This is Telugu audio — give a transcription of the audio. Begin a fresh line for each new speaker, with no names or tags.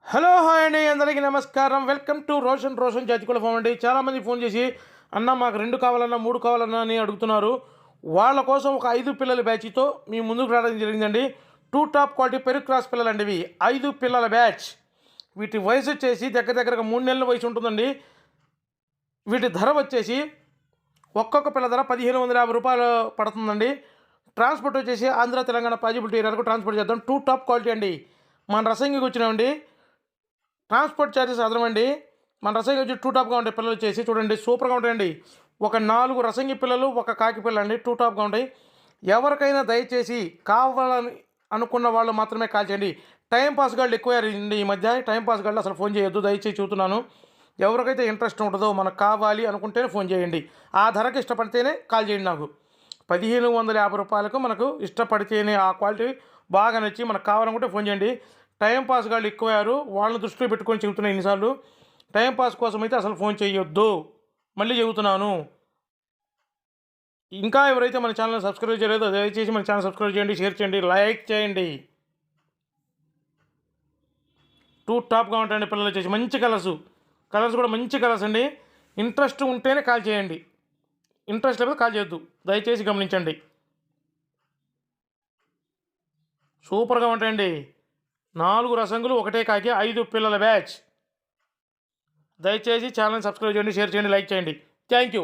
హలో హాయ్ అండి, అందరికీ నమస్కారం. వెల్కమ్ టు రోషన్ జాతికుల ఫామ్ అండి. చాలామంది ఫోన్ చేసి అన్న మాకు 2 కావాలన్నా 3 కావాలన్నా అని అడుగుతున్నారు. వాళ్ళ కోసం ఒక 5 పిల్లల బ్యాచ్తో మీ ముందుకు రావడం జరిగిందండి. 2 టాప్ క్వాలిటీ పెరుగు క్రాస్ పిల్లలండి ఇవి. 5 పిల్లల బ్యాచ్. వీటి వయసు వచ్చేసి దగ్గరగా 3 నెలల వయసు ఉంటుందండి. వీటి ధర వచ్చేసి ఒక్కొక్క పిల్ల ధర రూ. 1550 పడుతుందండి. ట్రాన్స్పోర్ట్ వచ్చేసి ఆంధ్ర తెలంగాణ పాజిబిలిటీ ఏరియాకు ట్రాన్స్పోర్ట్ చేద్దాం. 2 టాప్ క్వాలిటీ అండి. మన రసంగికి వచ్చినామండి. Transport charges అదనమండి. మన రసంగి వచ్చి 2 టాప్గా ఉంటాయి. పిల్లలు వచ్చేసి చూడండి సూపర్గా ఉంటాయండి. ఒక 4 రసంగి పిల్లలు, ఒక కాకి పిల్ల అండి. 2 టాప్గా ఉంటాయి. ఎవరికైనా దయచేసి కావాలని అనుకున్న వాళ్ళు మాత్రమే కాల్ చేయండి. టైంపాస్ గాళ్ళు ఎక్కువయ్యారండి ఈ మధ్య. టైంపాస్ గాళ్ళు అసలు ఫోన్ చేయొద్దు దయచేసి చెబుతున్నాను. ఎవరికైతే ఇంట్రెస్ట్ ఉంటుందో మనకు కావాలి అనుకుంటేనే ఫోన్ చేయండి. ఆ ధరకు ఇష్టపడితేనే కాల్ చేయండి. నాకు రూ. 1550 మనకు ఇష్టపడితేనే ఆ క్వాలిటీ బాగా నచ్చి మనకు కావాలనుకుంటే ఫోన్ చేయండి. టైంపాస్ గాళ్ళు ఎక్కువయ్యారు. వాళ్ళని దృష్టిలో పెట్టుకొని చెబుతున్నాను ఎన్నిసార్లు. టైంపాస్ కోసం అయితే అసలు ఫోన్ చేయొద్దు. మళ్ళీ చెబుతున్నాను. ఇంకా ఎవరైతే మన ఛానల్ సబ్స్క్రైబ్ చేయలేదో దయచేసి మన ఛానల్ సబ్స్క్రైబ్ చేయండి, షేర్ చేయండి, లైక్ చేయండి. 2 టాప్గా ఉంటాయండి పిల్లలు వచ్చేసి. మంచి కలర్స్ కూడా మంచి కలర్స్ అండి. ఇంట్రెస్ట్ ఉంటేనే కాల్ చేయండి. ఇంట్రెస్ట్ లేకపోతే కాల్ చేయొద్దు దయచేసి గమనించండి. సూపర్గా ఉంటాయండి. 4 రసంగులు, ఒకటే కాకి, 5 పిల్లల బ్యాచ్. దయచేసి ఛానల్ సబ్స్క్రైబ్ చేయండి, షేర్ చేయండి, లైక్ చేయండి. Thank you.